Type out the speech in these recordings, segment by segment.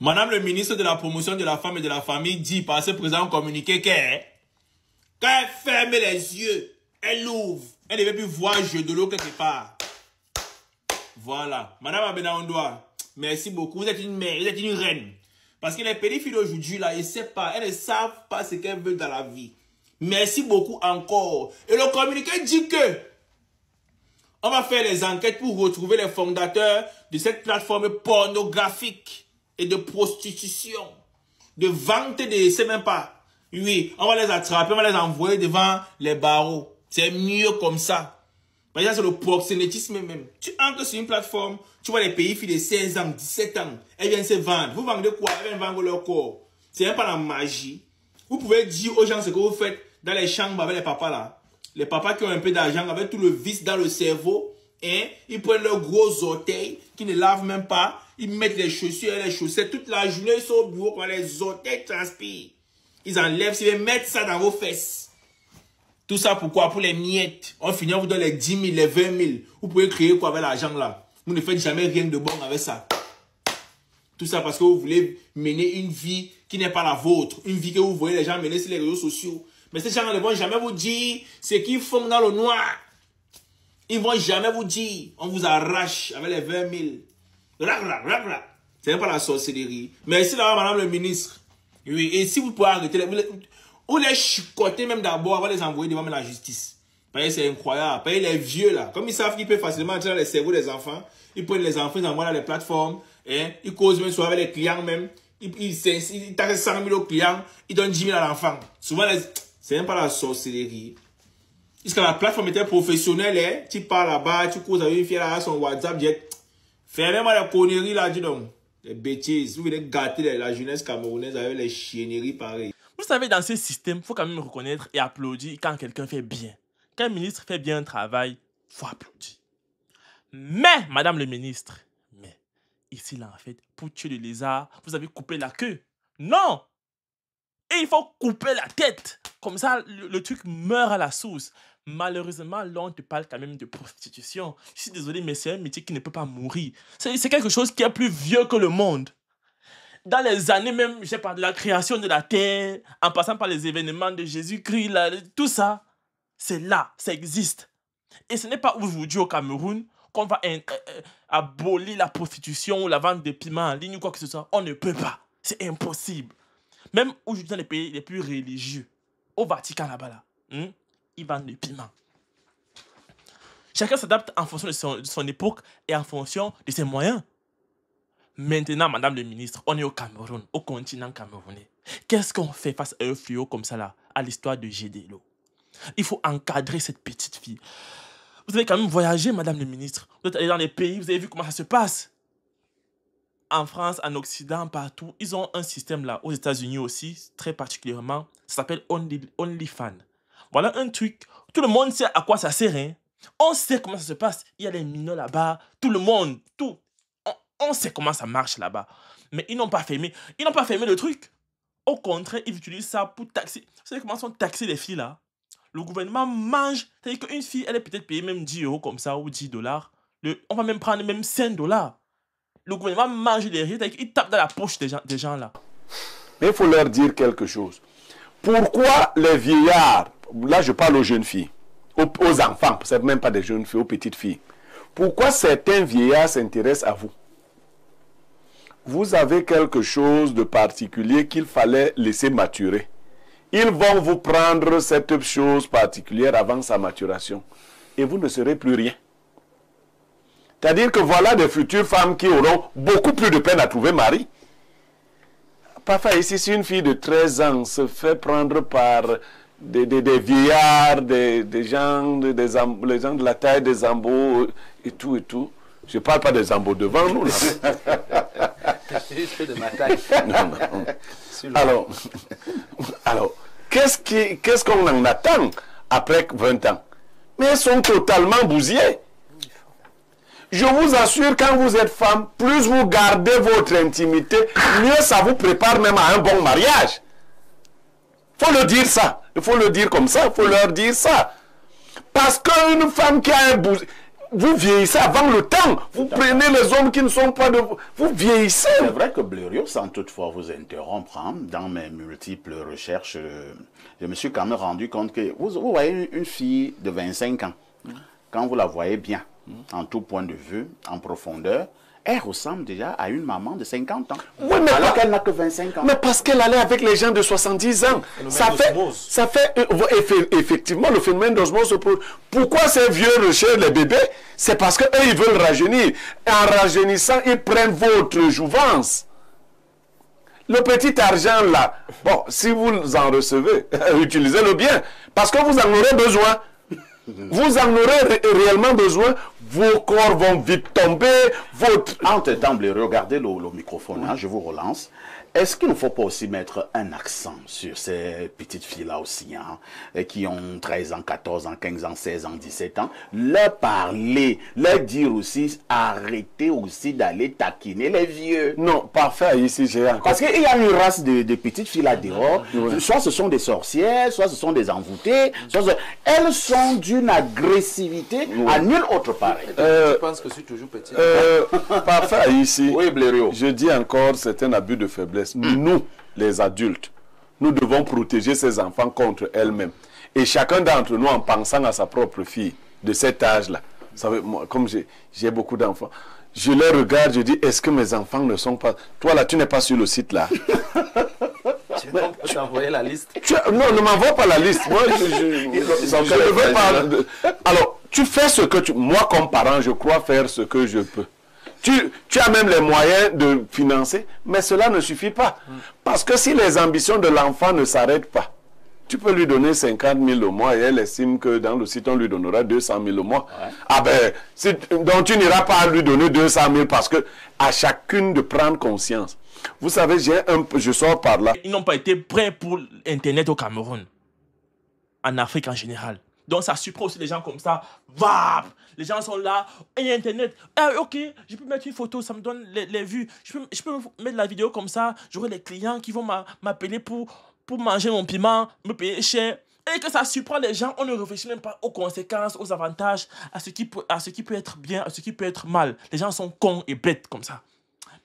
Madame le ministre de la promotion de la femme et de la famille dit par ce présent communiqué qu'elle, quand elle ferme les yeux, elle ouvre, elle ne veut plus voir un jeu de l'eau quelque part. Voilà. Madame Abenaondoa, merci beaucoup. Vous êtes une mère, vous êtes une reine. Parce que les pédophiles aujourd'hui, là, elles ne savent pas ce qu'elles veulent dans la vie. Merci beaucoup encore. Et le communiqué dit que on va faire les enquêtes pour retrouver les fondateurs de cette plateforme pornographique et de prostitution, de vente de, je sais même pas. Oui, on va les attraper, on va les envoyer devant les barreaux. C'est mieux comme ça. Parce que c'est le proxénétisme même. Tu entres sur une plateforme, tu vois les pays filles de 16 ans, 17 ans, elles viennent se vendre. Vous vendez quoi? Elles viennent vendre leur corps. C'est même pas la magie. Vous pouvez dire aux gens ce que vous faites dans les chambres avec les papas là. Les papas qui ont un peu d'argent, avec tout le vice dans le cerveau, hein, ils prennent leurs gros orteils, qui ne lavent même pas, ils mettent les chaussures et les chaussettes, toute la journée ils sont au bureau, quand les orteils transpirent. Ils enlèvent, ils mettent ça dans vos fesses. Tout ça pourquoi? Pour les miettes. On finit, on vous donne les 10 000, les 20 000. Vous pouvez créer quoi avec l'argent là? Vous ne faites jamais rien de bon avec ça. Tout ça parce que vous voulez mener une vie qui n'est pas la vôtre. Une vie que vous voyez les gens mener sur les réseaux sociaux. Mais ces gens ne vont jamais vous dire ce qu'ils font dans le noir. Ils ne vont jamais vous dire. On vous arrache avec les 20 000. Ce n'est pas la sorcellerie. Merci là, madame le ministre. Oui, et si vous pouvez arrêter ou les chicoter même d'abord avant de les envoyer devant la justice. Parce que c'est incroyable. Parce que les vieux là, comme ils savent qu'ils peuvent facilement entrer dans les cerveaux des enfants, ils prennent les enfants, ils envoient dans les plateformes, hein, ils causent même souvent avec les clients même, ils taxent 100 000 aux clients, ils donnent 10 000 à l'enfant. Souvent, c'est même pas la sorcellerie. Parce que la plateforme était professionnelle, hein, tu pars là-bas, tu causes avec une fille là, son WhatsApp, fermez-moi la connerie là, dis donc. Les bêtises, vous venez gâter la jeunesse camerounaise avec les chienneries pareilles. Vous savez, dans ce système, il faut quand même reconnaître et applaudir quand quelqu'un fait bien. Quand un ministre fait bien un travail, il faut applaudir. Mais, madame le ministre, ici là en fait, pour tuer le lézard, vous avez coupé la queue. Non! Et il faut couper la tête. Comme ça, le truc meurt à la source. Malheureusement, là, on te parle quand même de prostitution. Je suis désolé, mais c'est un métier qui ne peut pas mourir. C'est quelque chose qui est plus vieux que le monde. Dans les années même, je sais pas, de la création de la terre, en passant par les événements de Jésus-Christ, tout ça, c'est là, ça existe. Et ce n'est pas aujourd'hui au Cameroun qu'on va abolir la prostitution ou la vente de piments en ligne ou quoi que ce soit. On ne peut pas. C'est impossible. Même aujourd'hui dans les pays les plus religieux, au Vatican là-bas, là, ils vendent des piments. Chacun s'adapte en fonction de son époque et en fonction de ses moyens. Maintenant, madame le ministre, on est au Cameroun, au continent camerounais. Qu'est-ce qu'on fait face à un fléau comme ça là, à l'histoire de GDLO? Il faut encadrer cette petite fille. Vous avez quand même voyagé, madame le ministre. Vous êtes allé dans les pays, vous avez vu comment ça se passe. En France, en Occident, partout, ils ont un système là, aux États-Unis aussi, très particulièrement, ça s'appelle OnlyFans. Voilà un truc, tout le monde sait à quoi ça sert, hein. On sait comment ça se passe. Il y a les mineurs là-bas, tout le monde, tout. On sait comment ça marche là-bas. Mais ils n'ont pas fermé. Ils n'ont pas fermé le truc. Au contraire, ils utilisent ça pour taxer. Vous savez comment sont taxés les filles là? Le gouvernement mange. C'est-à-dire qu'une fille, elle est peut-être payée même 10 € comme ça ou 10 $. On va même prendre même 5 $. Le gouvernement mange les riches. C'est-à-dire qu'il tape dans la poche des gens là. Mais il faut leur dire quelque chose. Pourquoi les vieillards, là je parle aux jeunes filles, aux enfants, c'est même pas des jeunes filles, aux petites filles. Pourquoi certains vieillards s'intéressent à vous? Vous avez quelque chose de particulier qu'il fallait laisser maturer. Ils vont vous prendre cette chose particulière avant sa maturation. Et vous ne serez plus rien. C'est-à-dire que voilà des futures femmes qui auront beaucoup plus de peine à trouver mari. Parfois ici, si une fille de 13 ans se fait prendre par des vieillards, des gens, les gens de la taille des Zambo et tout. Je ne parle pas des Zambo devant nous. C'est juste de ma taille. Non. Alors qu'est-ce qu'on en attend après 20 ans? Mais elles sont totalement bousillées. Je vous assure, quand vous êtes femme, plus vous gardez votre intimité, mieux ça vous prépare même à un bon mariage. Il faut le dire ça. Il faut le dire comme ça. Il faut leur dire ça. Parce qu'une femme qui a un bousier... vous vieillissez avant le temps. Vous prenez les hommes qui ne sont pas de vous. Vous vieillissez. C'est vrai que Blériot, sans toutefois vous interrompre, hein, dans mes multiples recherches, je me suis quand même rendu compte que vous voyez une fille de 25 ans, quand vous la voyez bien, en tout point de vue, en profondeur, elle ressemble déjà à une maman de 50 ans. Oui, mais alors qu'elle n'a que 25 ans. Mais parce qu'elle allait avec les gens de 70 ans. Ça fait effectivement le phénomène d'osmose se pose. Pourquoi ces vieux recherchent les bébés? C'est parce qu'eux, ils veulent rajeunir. Et en rajeunissant, ils prennent votre jouvence. Le petit argent là, bon, si vous en recevez, utilisez-le bien. Parce que vous en aurez besoin. Vous en aurez réellement besoin. Vos corps vont vite tomber. Entre-temps, regardez le microphone, hein, je vous relance. Est-ce qu'il ne faut pas aussi mettre un accent sur ces petites filles-là aussi, hein, qui ont 13 ans, 14 ans, 15 ans, 16 ans, 17 ans, leur parler, leur dire aussi, arrêtez aussi d'aller taquiner les vieux. Non, parfait, ici j'ai encore. Parce qu'il y a une race de petites filles là dehors, soit ce sont des sorcières, soit ce sont des envoûtées, elles sont d'une agressivité à nulle autre pareil. Je pense que je suis toujours petit. Parfait, ici. Oui, Blériot. Je dis encore, c'est un abus de faiblesse. Nous, les adultes, nous devons protéger ces enfants contre elles-mêmes. Et chacun d'entre nous, en pensant à sa propre fille de cet âge-là, vous savez, moi, comme j'ai beaucoup d'enfants, je les regarde, je dis, est-ce que mes enfants ne sont pas... Toi, là, tu n'es pas sur le site, là. Tu peux t'envoyer la liste. Non, ne m'envoie pas la liste. Moi, je ne veux pas... Alors, tu fais ce que tu... Moi, comme parent, je crois faire ce que je peux. Tu as même les moyens de financer, mais cela ne suffit pas. Parce que si les ambitions de l'enfant ne s'arrêtent pas, tu peux lui donner 50 000 au mois et elle estime que dans le site, on lui donnera 200 000 au mois. Ouais. Ah ben, donc tu n'iras pas lui donner 200 000 parce que à chacune de prendre conscience. Vous savez, je sors par là. Ils n'ont pas été prêts pour Internet au Cameroun, en Afrique en général. Donc ça surprend aussi les gens comme ça. Vap! Les gens sont là. Et Internet. Ah, ok, je peux mettre une photo, ça me donne les vues. Je peux mettre la vidéo comme ça. J'aurai les clients qui vont m'appeler pour manger mon piment, me payer cher. Et que ça surprend les gens. On ne réfléchit même pas aux conséquences, aux avantages, à ce qui peut être bien, à ce qui peut être mal. Les gens sont cons et bêtes comme ça.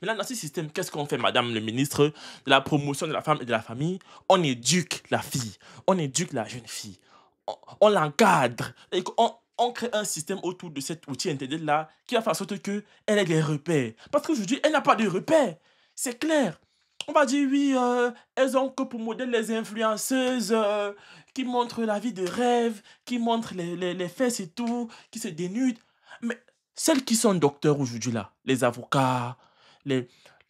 Mais là, dans ce système, qu'est-ce qu'on fait, madame le ministre, de la promotion de la femme et de la famille? On éduque la fille. On éduque la jeune fille. On l'encadre. Et on crée un système autour de cet outil Internet-là qui va faire en sorte qu'elle ait des repères. Parce qu'aujourd'hui, elle n'a pas de repères. C'est clair. On va dire, oui, elles ont que pour modèle les influenceuses qui montrent la vie de rêve, qui montrent les fesses et tout, qui se dénudent. Mais celles qui sont docteurs aujourd'hui, là, les avocats, les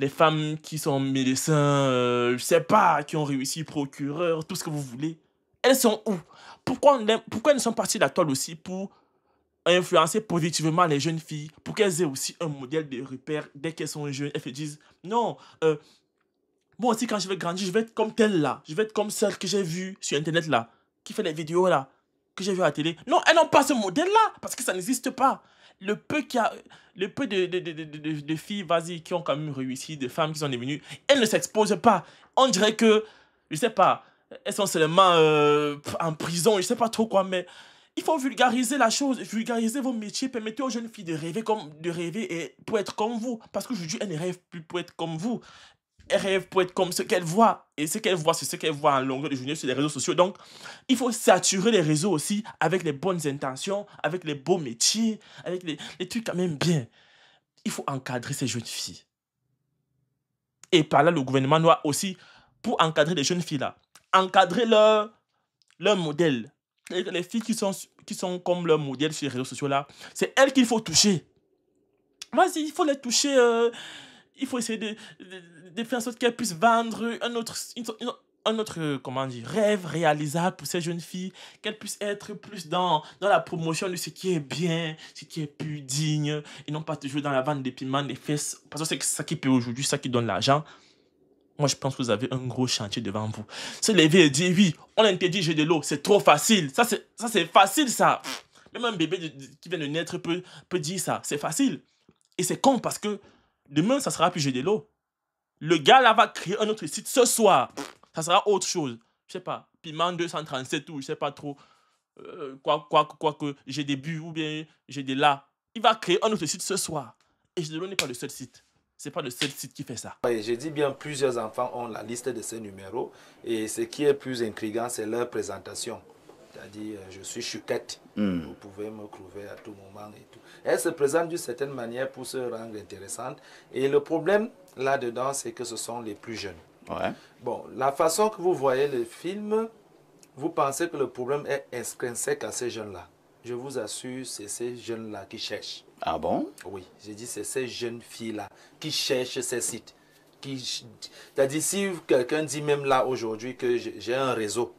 femmes qui sont médecins, je sais pas, qui ont réussi procureur, tout ce que vous voulez, elles sont où? Pourquoi elles ne sont pas sur la toile aussi pour influencer positivement les jeunes filles, pour qu'elles aient aussi un modèle de repère dès qu'elles sont jeunes? Elles se disent, non, moi aussi quand je vais grandir, je vais être comme telle là, je vais être comme celle que j'ai vue sur Internet là, qui fait les vidéos là, que j'ai vues à la télé. Non, elles n'ont pas ce modèle là, parce que ça n'existe pas. Le peu de filles, vas-y, qui ont quand même réussi, de femmes qui sont devenues, elles ne s'exposent pas. On dirait que, je sais pas, elles sont seulement en prison, je sais pas trop quoi, mais il faut vulgariser la chose, vulgariser vos métiers, permettez aux jeunes filles de rêver et pour être comme vous. Parce qu'aujourd'hui, elles ne rêvent plus pour être comme vous. Elles rêvent pour être comme ce qu'elles voient. Et ce qu'elles voient, c'est ce qu'elles voient en longueur de journée sur les réseaux sociaux. Donc, il faut saturer les réseaux aussi avec les bonnes intentions, avec les beaux métiers, avec les trucs quand même bien. Il faut encadrer ces jeunes filles. Et par là, le gouvernement doit aussi, pour encadrer les jeunes filles là, encadrer leur modèle. Les filles qui sont comme leur modèle sur les réseaux sociaux là, c'est elles qu'il faut toucher. Vas-y, il faut les toucher. Il faut essayer de faire en sorte qu'elles puissent vendre un autre comment dire, rêve réalisable pour ces jeunes filles, qu'elles puissent être plus dans la promotion de ce qui est bien, ce qui est plus digne, et non pas toujours dans la vente des piments, des fesses, parce que c'est ça qui paye aujourd'hui, ça qui donne l'argent. Moi, je pense que vous avez un gros chantier devant vous. Se lever et dire, oui, on interdit jouer de l'eau, c'est trop facile. Ça, c'est facile, ça. Même un bébé qui vient de naître peut dire ça. C'est facile. Et c'est con parce que demain, ça sera plus jouer de l'eau. Le gars, là, va créer un autre site ce soir. Ça sera autre chose. Je sais pas, piment 237 ou je sais pas trop. Quoi que j'ai des buts ou bien j'ai des là. Il va créer un autre site ce soir. Et Gédelo n'est pas le seul site. C'est pas le seul site qui fait ça. Oui, j'ai dit bien, plusieurs enfants ont la liste de ces numéros. Et ce qui est plus intriguant, c'est leur présentation. C'est-à-dire, je suis Chouquette, vous pouvez me trouver à tout moment et tout. Elle se présente d'une certaine manière pour se rendre intéressante. Et le problème là-dedans, c'est que ce sont les plus jeunes. Ouais. Bon, la façon que vous voyez le film, vous pensez que le problème est intrinsèque à ces jeunes-là. Je vous assure, c'est ces jeunes-là qui cherchent. Ah bon? Oui, j'ai dit c'est ces jeunes filles-là qui cherchent ces sites. C'est-à-dire, si quelqu'un dit même là aujourd'hui que j'ai un réseau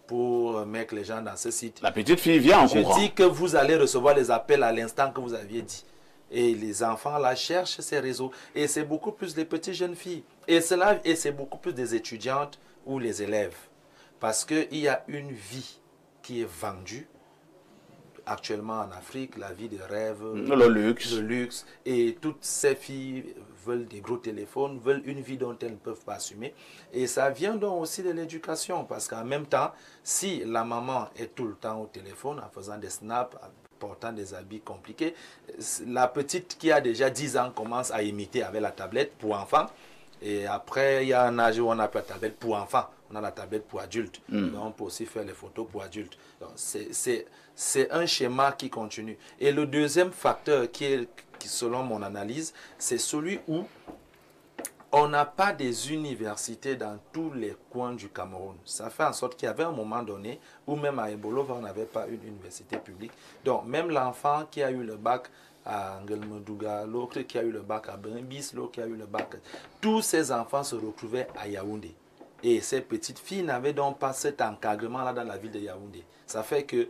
pour mettre les gens dans ce site, La petite fille vient en courant. je dis que vous allez recevoir les appels à l'instant que vous aviez dit. Et les enfants là cherchent ces réseaux. Et c'est beaucoup plus les petites jeunes filles. Et c'est beaucoup plus des étudiantes ou les élèves. Parce qu'il y a une vie qui est vendue actuellement en Afrique, la vie de rêve, Le luxe. le luxe. Et toutes ces filles veulent des gros téléphones, veulent une vie dont elles ne peuvent pas assumer. Et ça vient donc aussi de l'éducation. Parce qu'en même temps, si la maman est tout le temps au téléphone en faisant des snaps, portant des habits compliqués, la petite qui a déjà 10 ans commence à imiter avec la tablette pour enfants. Et après, il y a un âge où on n'a pas la tablette pour enfants. On a la tablette pour adultes. Donc, on peut aussi faire les photos pour adultes. C'est un schéma qui continue. Et le deuxième facteur qui selon mon analyse, c'est celui où on n'a pas des universités dans tous les coins du Cameroun. Ça fait en sorte qu'il y avait un moment donné où même à Ebolova, on n'avait pas une université publique. Donc, même l'enfant qui a eu le bac à Ngelmedouga, l'autre qui a eu le bac à Brimbis, l'autre qui a eu le bac, tous ces enfants se retrouvaient à Yaoundé. Et ces petites filles n'avaient donc pas cet encadrement-là dans la ville de Yaoundé. Ça fait que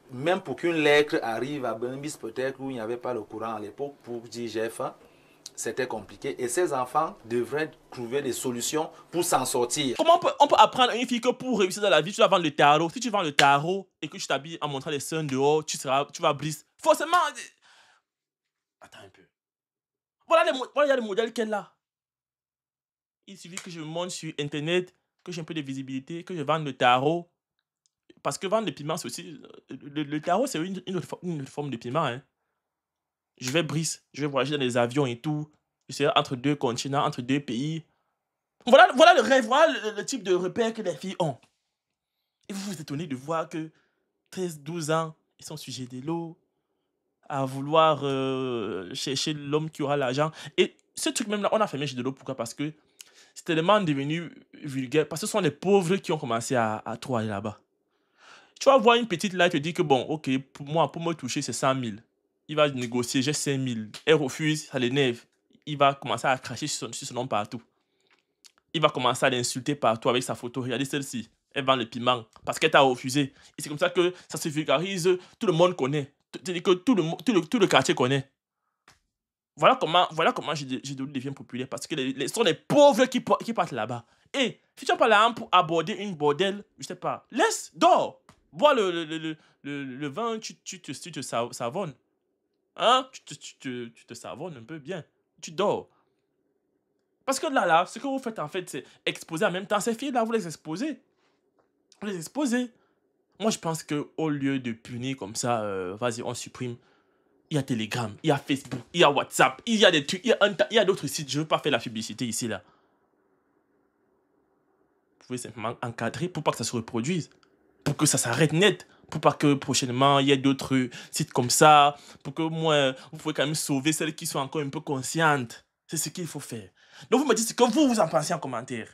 même pour qu'une lettre arrive à Brimbis, peut-être où il n'y avait pas le courant à l'époque, pour dire j'ai faim, c'était compliqué. Et ces enfants devraient trouver des solutions pour s'en sortir. Comment on peut apprendre à une fille que pour réussir dans la vie, tu dois vendre le tarot? Si tu vends le tarot et que tu t'habilles en montrant les seins dehors, tu vas briser. Forcément. Attends un peu. Voilà, il y a les modèles qu'elle a. Il suffit que je monte sur Internet, que j'ai un peu de visibilité, que je vende le tarot. Parce que vendre le piment, c'est aussi. Le tarot, c'est une autre forme de piment. Hein. Je vais briser, je vais voyager dans les avions et tout. Je serai entre deux continents, entre deux pays. Voilà le rêve, voilà le type de repère que les filles ont. Et vous vous étonnez de voir que 13-12 ans, ils sont sujets de l'eau, à vouloir chercher l'homme qui aura l'argent. Et ce truc même là, on a fermé chez de l'eau. Pourquoi? Parce que c'est tellement devenu vulgaire. Parce que ce sont les pauvres qui ont commencé à trop aller là-bas. Tu vas voir une petite là, tu te dis que bon, ok, pour me toucher, c'est 100 000. Il va négocier, j'ai 5 000. Elle refuse, ça l'énerve. Il va commencer à cracher sur son nom partout. Il va commencer à l'insulter partout avec sa photo. Regardez celle-ci. Elle vend le piment parce qu'elle t'a refusé. Et c'est comme ça que ça se vulgarise. Tout le monde connaît. C'est-à-dire que tout le quartier connaît. Voilà comment Gédelo devient populaire. Parce que ce sont les pauvres qui partent là-bas. Et si tu n'as pas l'argent pour aborder une bordelle, je sais pas, dors. Bois le vin, tu te savonnes. Hein? Tu te savonnes un peu bien. Tu dors. Parce que là, ce que vous faites en fait, c'est exposer en même temps ces filles-là, vous les exposez. Vous les exposez. Moi, je pense qu'au lieu de punir comme ça, vas-y, on supprime. Il y a Telegram, il y a Facebook, il y a WhatsApp, il y a des trucs, il y a d'autres sites. Je ne veux pas faire la publicité ici, là. Vous pouvez simplement encadrer pour pas que ça se reproduise. Pour que ça s'arrête net. Pour pas que prochainement, il y ait d'autres sites comme ça. Pour que moi, vous pouvez quand même sauver celles qui sont encore un peu conscientes. C'est ce qu'il faut faire. Donc, vous me dites ce que vous en pensez en commentaire.